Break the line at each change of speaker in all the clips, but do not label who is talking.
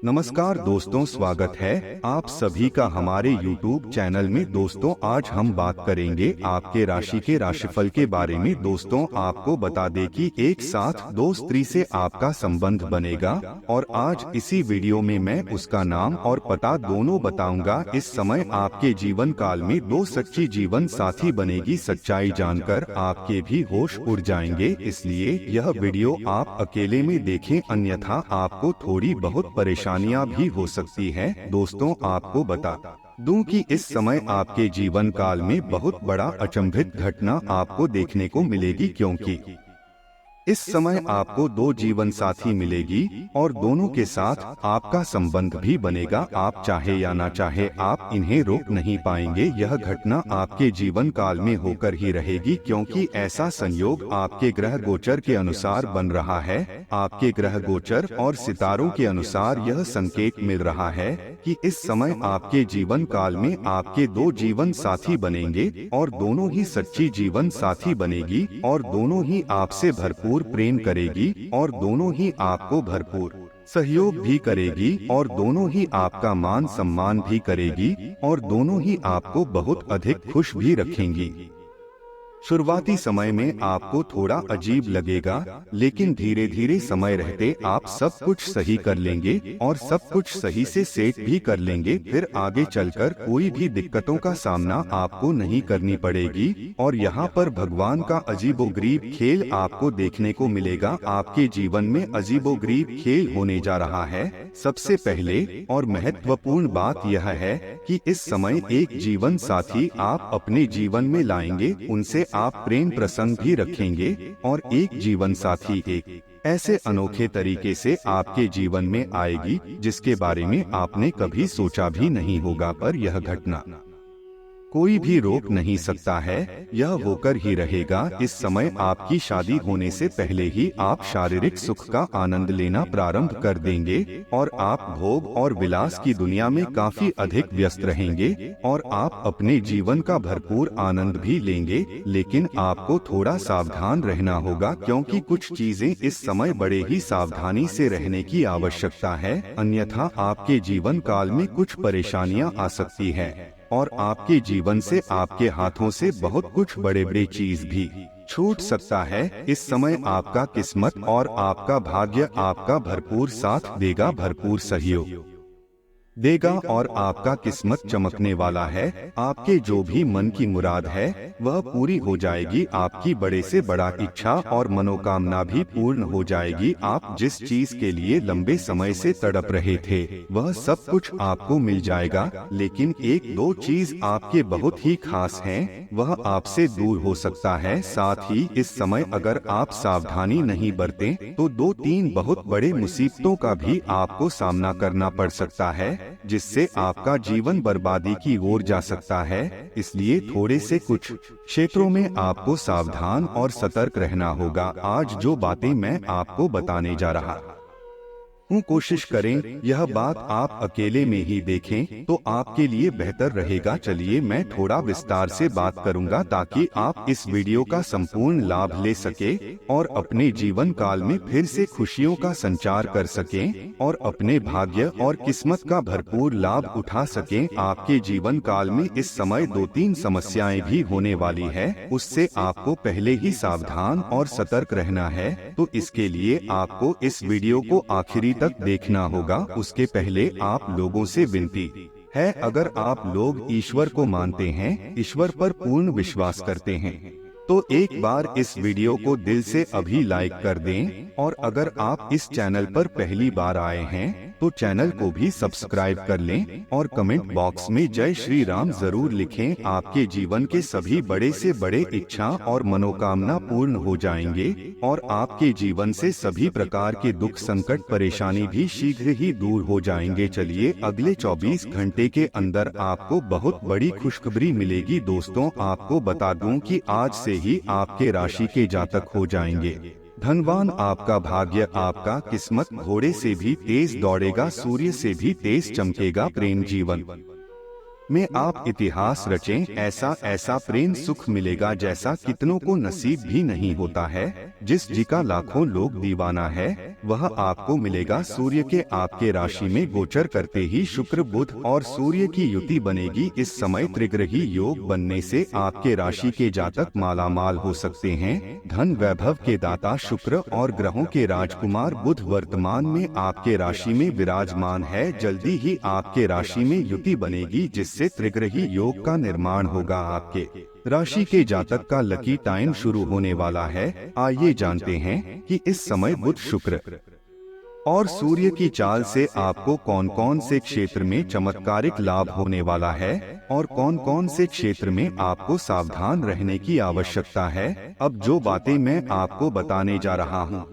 नमस्कार दोस्तों, स्वागत है आप सभी का हमारे YouTube चैनल में। दोस्तों, आज हम बात करेंगे आपके राशि के राशिफल के बारे में। दोस्तों, आपको बता दें कि एक साथ दो स्त्री से आपका संबंध बनेगा और आज इसी वीडियो में मैं उसका नाम और पता दोनों बताऊंगा। इस समय आपके जीवन काल में दो सच्ची जीवन साथी बनेगी। सच्चाई जानकर आपके भी होश उड़ जाएंगे, इसलिए यह वीडियो आप अकेले में देखें, अन्यथा आपको थोड़ी बहुत परेशानियां भी हो सकती है। दोस्तों, आपको बता दूं कि इस समय आपके जीवन काल में बहुत बड़ा अचंभित घटना आपको देखने को मिलेगी, क्योंकि इस समय आपको दो जीवन साथी मिलेगी और दोनों के साथ आपका संबंध भी बनेगा। आप चाहे या ना चाहे, आप इन्हें रोक नहीं पाएंगे। यह घटना आपके जीवन काल में होकर ही रहेगी, क्योंकि ऐसा संयोग आपके ग्रह गोचर के अनुसार बन रहा है। आपके ग्रह गोचर और सितारों के अनुसार यह संकेत मिल रहा है कि इस समय आपके जीवन काल में आपके दो जीवन साथी बनेंगे और दोनों ही सच्ची जीवन साथी बनेगी और दोनों ही आपसे भरपूर प्रेम करेगी और दोनों ही आपको भरपूर सहयोग भी करेगी और दोनों ही आपका मान सम्मान भी करेगी और दोनों ही आपको बहुत अधिक खुश भी रखेंगी। शुरुआती समय में आपको थोड़ा अजीब लगेगा, लेकिन धीरे धीरे समय रहते आप सब कुछ सही कर लेंगे और सब कुछ सही से सेट भी कर लेंगे। फिर आगे चलकर कोई भी दिक्कतों का सामना आपको नहीं करनी पड़ेगी और यहाँ पर भगवान का अजीबोगरीब खेल आपको देखने को मिलेगा। आपके जीवन में अजीबोगरीब खेल होने जा रहा है। सबसे पहले और महत्वपूर्ण बात यह है कि इस समय एक जीवन साथी आप अपने जीवन में लाएंगे, उनसे आप प्रेम प्रसंग भी रखेंगे और एक जीवन साथी एक ऐसे अनोखे तरीके से आपके जीवन में आएगी जिसके बारे में आपने कभी सोचा भी नहीं होगा। पर यह घटना कोई भी रोक नहीं सकता है, यह होकर ही रहेगा। इस समय आपकी शादी होने से पहले ही आप शारीरिक सुख का आनंद लेना प्रारंभ कर देंगे और आप भोग और विलास की दुनिया में काफी अधिक व्यस्त रहेंगे और आप अपने जीवन का भरपूर आनंद भी लेंगे। लेकिन आपको थोड़ा सावधान रहना होगा, क्योंकि कुछ चीजें इस समय बड़े ही सावधानी से रहने की आवश्यकता है, अन्यथा आपके जीवन काल में कुछ परेशानियां आ सकती है और आपके जीवन से, आपके हाथों से बहुत कुछ बड़े बड़े चीज भी छूट सकता है। इस समय आपका किस्मत और आपका भाग्य आपका भरपूर साथ देगा, भरपूर सहयोग देगा और आपका किस्मत चमकने वाला है। आपके जो भी मन की मुराद है वह पूरी हो जाएगी। आपकी बड़े से बड़ा इच्छा और मनोकामना भी पूर्ण हो जाएगी। आप जिस चीज के लिए लंबे समय से तड़प रहे थे वह सब कुछ आपको मिल जाएगा। लेकिन एक दो चीज आपके बहुत ही खास हैं, वह आपसे दूर हो सकता है। साथ ही इस समय अगर आप सावधानी नहीं बरतें तो दो तीन बहुत बड़े मुसीबतों का भी आपको सामना करना पड़ सकता है, जिससे आपका जीवन बर्बादी की ओर जा सकता है। इसलिए थोड़े से कुछ क्षेत्रों में आपको सावधान और सतर्क रहना होगा। आज जो बातें मैं आपको बताने जा रहा हूँ, कोशिश करें यह बात आप अकेले में ही देखें तो आपके लिए बेहतर रहेगा। चलिए मैं थोड़ा विस्तार से बात करूंगा ताकि आप इस वीडियो का संपूर्ण लाभ ले सके और अपने जीवन काल में फिर से खुशियों का संचार कर सकें और अपने भाग्य और किस्मत का भरपूर लाभ उठा सकें। आपके जीवन काल में इस समय दो तीन समस्याएं भी होने वाली है, उससे आपको पहले ही सावधान और सतर्क रहना है। तो इसके लिए आपको इस वीडियो को आखिरी तक देखना होगा। उसके पहले आप लोगों से विनती है, अगर आप लोग ईश्वर को मानते हैं, ईश्वर पर पूर्ण विश्वास करते हैं, तो एक बार इस वीडियो को दिल से अभी लाइक कर दें और अगर आप इस चैनल पर पहली बार आए हैं तो चैनल को भी सब्सक्राइब कर लें और कमेंट बॉक्स में जय श्री राम जरूर लिखें। आपके जीवन के सभी बड़े से बड़े इच्छा और मनोकामना पूर्ण हो जाएंगे और आपके जीवन से सभी प्रकार के दुख, संकट, परेशानी भी शीघ्र ही दूर हो जाएंगे। चलिए अगले 24 घंटे के अंदर आपको बहुत बड़ी खुशखबरी मिलेगी। दोस्तों, आपको बता दूं कि आज से ही आपके राशि के जातक हो जाएंगे धनवान। आपका भाग्य, आपका किस्मत घोड़े से भी तेज दौड़ेगा, सूर्य से भी तेज चमकेगा। प्रेम जीवन में आप इतिहास रचें। ऐसा ऐसा प्रेम सुख मिलेगा जैसा कितनों को नसीब भी नहीं होता है। जिस जी का लाखों लोग दीवाना है वह आपको मिलेगा। सूर्य के आपके राशि में गोचर करते ही शुक्र बुध और सूर्य की युति बनेगी। इस समय त्रिग्रही योग बनने से आपके राशि के जातक मालामाल हो सकते हैं। धन वैभव के दाता शुक्र और ग्रहों के राजकुमार बुध वर्तमान में आपके राशि में विराजमान है। जल्दी ही आपके राशि में युति बनेगी जिससे त्रिग्रही योग का निर्माण होगा। आपके राशि के जातक का लकी टाइम शुरू होने वाला है। आइए जानते हैं कि इस समय बुध शुक्र और सूर्य की चाल से आपको कौन कौन से क्षेत्र में चमत्कारिक लाभ होने वाला है और कौन कौन से क्षेत्र में आपको सावधान रहने की आवश्यकता है। अब जो बातें मैं आपको बताने जा रहा हूँ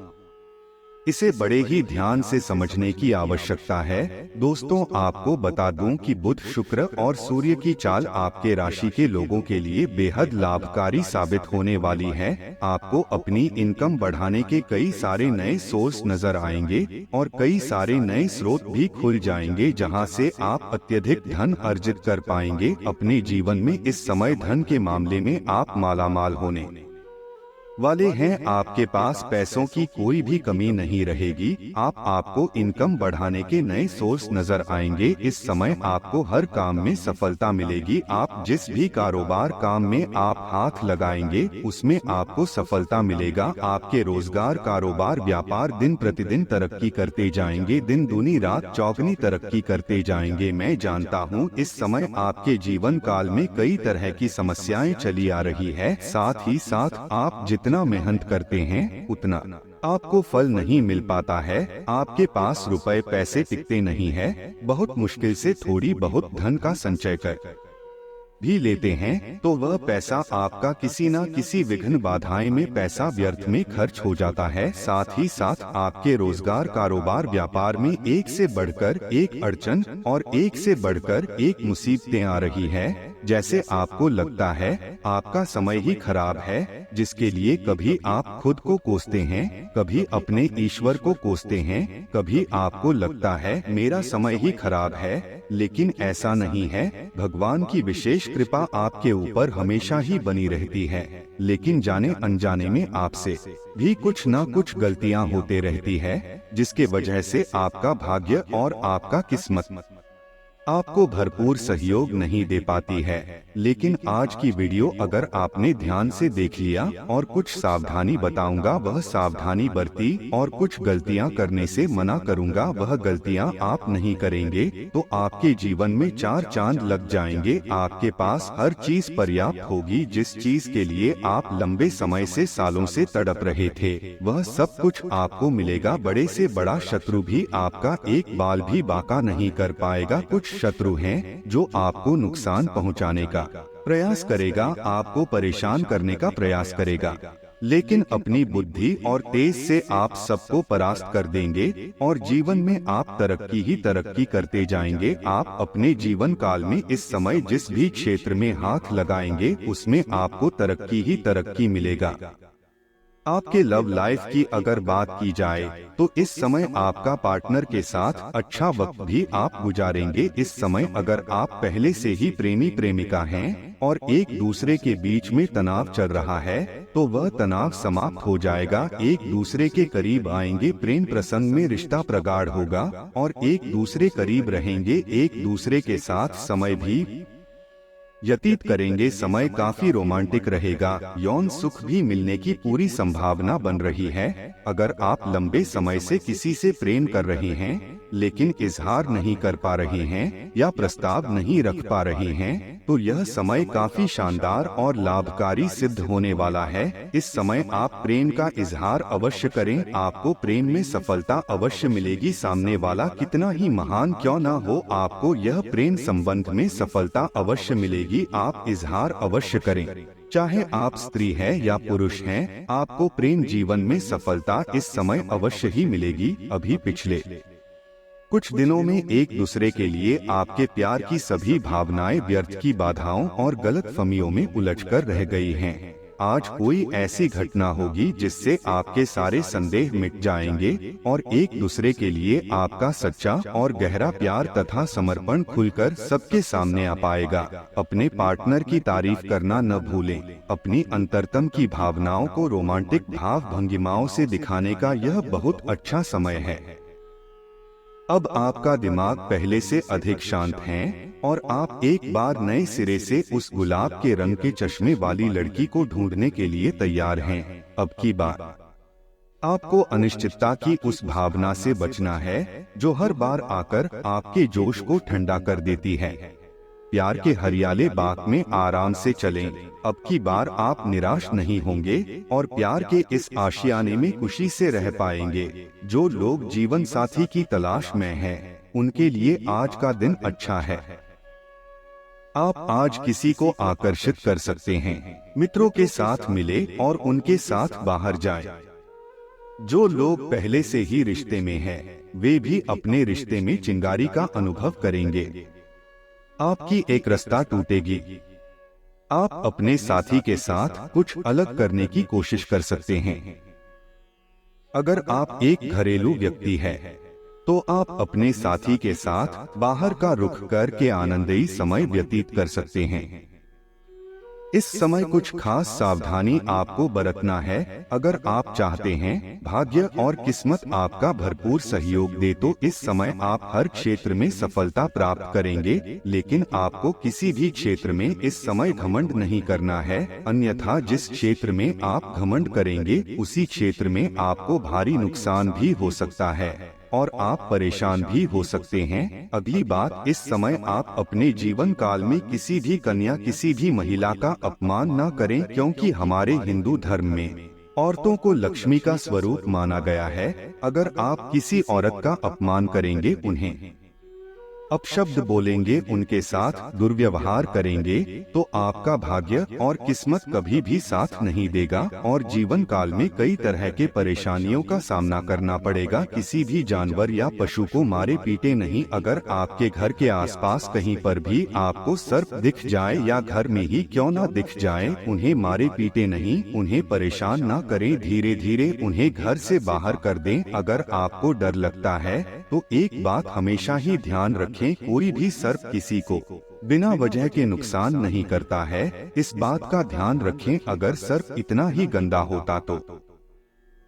इसे बड़े ही ध्यान से समझने की आवश्यकता है। दोस्तों, आपको बता दूं कि बुध शुक्र और सूर्य की चाल आपके राशि के लोगों के लिए बेहद लाभकारी साबित होने वाली है। आपको अपनी इनकम बढ़ाने के कई सारे नए सोर्स नजर आएंगे और कई सारे नए स्रोत भी खुल जाएंगे जहां से आप अत्यधिक धन अर्जित कर पाएंगे। अपने जीवन में इस समय धन के मामले में आप मालामाल होने वाले हैं। आपके पास पैसों की कोई भी कमी नहीं रहेगी। आपको इनकम बढ़ाने के नए सोर्स नजर आएंगे। इस समय आपको हर काम में सफलता मिलेगी। आप जिस भी कारोबार काम में आप हाथ लगाएंगे उसमें आपको सफलता मिलेगा। आपके रोजगार कारोबार व्यापार दिन प्रतिदिन तरक्की करते जाएंगे। दिन दूनी रात चौगनी तरक्की करते जाएंगे। मैं जानता हूँ इस समय आपके जीवन काल में कई तरह की समस्याएं चली आ रही है। साथ ही साथ आप जितना मेहनत करते हैं उतना आपको फल नहीं मिल पाता है। आपके पास रुपए पैसे टिकते नहीं है। बहुत मुश्किल से थोड़ी बहुत धन का संचय कर भी लेते हैं तो वह पैसा आपका किसी न किसी विघ्न बाधाएं में पैसा व्यर्थ में खर्च हो जाता है। साथ ही साथ आपके रोजगार कारोबार व्यापार में एक से बढ़कर एक अड़चन और एक से बढ़कर एक मुसीबतें आ रही है। जैसे आपको लगता है आपका समय ही खराब है, जिसके लिए कभी आप खुद को कोसते हैं, कभी अपने ईश्वर को कोसते हैं। कभी आपको लगता है मेरा समय ही खराब है, लेकिन ऐसा नहीं है। भगवान की विशेष कृपा आपके ऊपर हमेशा ही बनी रहती है। लेकिन जाने अनजाने में आपसे भी कुछ न कुछ गलतियां होते रहती है, जिसके वजह से आपका भाग्य और आपका किस्मत आपको भरपूर सहयोग नहीं दे पाती है। लेकिन आज की वीडियो अगर आपने ध्यान से देख लिया और कुछ सावधानी बताऊंगा वह सावधानी बरती और कुछ गलतियां करने से मना करूंगा वह गलतियां आप नहीं करेंगे तो आपके जीवन में 4 चांद लग जाएंगे। आपके पास हर चीज पर्याप्त होगी। जिस चीज के लिए आप लंबे समय से सालों से तड़प रहे थे वह सब कुछ आपको मिलेगा। बड़े से बड़ा शत्रु भी आपका एक बाल भी बाका नहीं कर पाएगा। कुछ शत्रु हैं जो आपको नुकसान पहुंचाने का प्रयास करेगा, आपको परेशान करने का प्रयास करेगा, लेकिन अपनी बुद्धि और तेज से आप सबको परास्त कर देंगे और जीवन में आप तरक्की ही तरक्की करते जाएंगे। आप अपने जीवन काल में इस समय जिस भी क्षेत्र में हाथ लगाएंगे उसमें आपको तरक्की ही तरक्की मिलेगा। आपके लव लाइफ की अगर बात की जाए तो इस समय आपका पार्टनर के साथ अच्छा वक्त भी आप गुजारेंगे। इस समय अगर आप पहले से ही प्रेमी प्रेमिका हैं और एक दूसरे के बीच में तनाव चल रहा है तो वह तनाव समाप्त हो जाएगा। एक दूसरे के करीब आएंगे, प्रेम प्रसंग में रिश्ता प्रगाढ़ होगा और एक दूसरे करीब रहेंगे। एक दूसरे के साथ समय भी व्यतीत करेंगे। समय काफी रोमांटिक रहेगा। यौन सुख भी मिलने की पूरी संभावना बन रही है। अगर आप लंबे समय से किसी से प्रेम कर रहे हैं लेकिन इजहार नहीं कर पा रहे हैं या प्रस्ताव नहीं रख पा रहे हैं तो यह समय काफी शानदार और लाभकारी सिद्ध होने वाला है। इस समय आप प्रेम का इजहार अवश्य करें। आपको प्रेम में सफलता अवश्य मिलेगी। सामने वाला कितना ही महान क्यों न हो, आपको यह प्रेम संबंध में सफलता अवश्य मिलेगी। आप इजहार अवश्य करें, चाहे आप स्त्री हैं या पुरुष हैं, आपको प्रेम जीवन में सफलता इस समय अवश्य ही मिलेगी। अभी पिछले कुछ दिनों में एक दूसरे के लिए आपके प्यार की सभी भावनाएं व्यर्थ की बाधाओं और गलतफहमियों में उलझकर रह गई हैं। आज कोई ऐसी घटना होगी जिससे आपके सारे संदेह मिट जाएंगे और एक दूसरे के लिए आपका सच्चा और गहरा प्यार तथा समर्पण खुलकर सबके सामने आ पाएगा। अपने पार्टनर की तारीफ करना न भूलें। अपनी अंतरतम की भावनाओं को रोमांटिक भाव भंगिमाओं से दिखाने का यह बहुत अच्छा समय है। अब आपका दिमाग पहले से अधिक शांत है और आप एक बार नए सिरे से उस गुलाब के रंग के चश्मे वाली लड़की को ढूंढने के लिए तैयार हैं। अब की बार आपको अनिश्चितता की उस भावना से बचना है जो हर बार आकर आपके जोश को ठंडा कर देती है। प्यार के हरियाले बाग में आराम से चलें। अब की बार आप निराश नहीं होंगे और प्यार के इस आशियाने में खुशी से रह पाएंगे। जो लोग जीवन साथी की तलाश में हैं, उनके लिए आज का दिन अच्छा है। आप आज किसी को आकर्षित कर सकते हैं। मित्रों के साथ मिले और उनके साथ बाहर जाएं। जो लोग पहले से ही रिश्ते में हैं, वे भी अपने रिश्ते में चिंगारी का अनुभव करेंगे। आपकी एक रास्ता टूटेगी। आप अपने साथी के साथ कुछ अलग करने की कोशिश कर सकते हैं। अगर आप एक घरेलू व्यक्ति हैं, तो आप अपने साथी के साथ बाहर का रुख करके आनंददायी समय व्यतीत कर सकते हैं। इस समय कुछ खास सावधानी आपको बरतना है। अगर आप चाहते हैं भाग्य और किस्मत आपका भरपूर सहयोग दे तो इस समय आप हर क्षेत्र में सफलता प्राप्त करेंगे, लेकिन आपको किसी भी क्षेत्र में इस समय घमंड नहीं करना है, अन्यथा जिस क्षेत्र में आप घमंड करेंगे उसी क्षेत्र में आपको भारी नुकसान भी हो सकता है और आप परेशान भी हो सकते हैं। अगली बात, इस समय आप अपने जीवन काल में किसी भी कन्या, किसी भी महिला का अपमान न करें, क्योंकि हमारे हिंदू धर्म में औरतों को लक्ष्मी का स्वरूप माना गया है। अगर आप किसी औरत का अपमान करेंगे, उन्हें अपशब्द बोलेंगे, उनके साथ दुर्व्यवहार करेंगे, तो आपका भाग्य और किस्मत कभी भी साथ नहीं देगा और जीवन काल में कई तरह के परेशानियों का सामना करना पड़ेगा। किसी भी जानवर या पशु को मारे पीटे नहीं। अगर आपके घर के आसपास कहीं पर भी आपको सर्प दिख जाए या घर में ही क्यों न दिख जाए, उन्हें मारे पीटे नहीं, उन्हें परेशान न करें, धीरे धीरे उन्हें घर से बाहर कर दें। अगर आपको डर लगता है तो एक बात हमेशा ही ध्यान रखें, कोई भी सर्प किसी को बिना वजह के नुकसान नहीं करता है। इस बात का ध्यान रखें। अगर सर्प इतना ही गंदा होता तो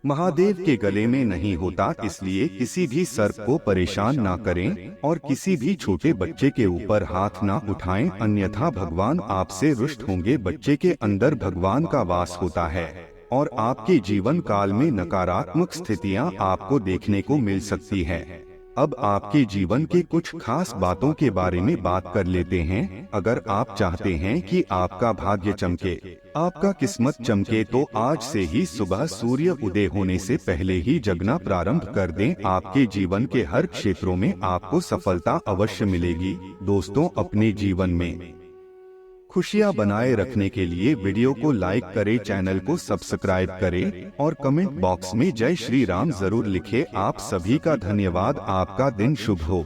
महादेव के गले में नहीं होता। इसलिए किसी भी सर्प को परेशान ना करें और किसी भी छोटे बच्चे के ऊपर हाथ ना उठाएं, अन्यथा भगवान आपसे रुष्ट होंगे। बच्चे के अंदर भगवान का वास होता है और आपके जीवन काल में नकारात्मक स्थितियां आपको देखने को मिल सकती है। अब आपके जीवन के कुछ खास बातों के बारे में बात कर लेते हैं। अगर आप चाहते हैं कि आपका भाग्य चमके, आपका किस्मत चमके, तो आज से ही सुबह सूर्य उदय होने से पहले ही जगना प्रारंभ कर दें। आपके जीवन के हर क्षेत्रों में आपको सफलता अवश्य मिलेगी। दोस्तों, अपने जीवन में खुशियां बनाए रखने के लिए वीडियो को लाइक करें, चैनल को सब्सक्राइब करें और कमेंट बॉक्स में जय श्री राम जरूर लिखें। आप सभी का धन्यवाद। आपका दिन शुभ हो।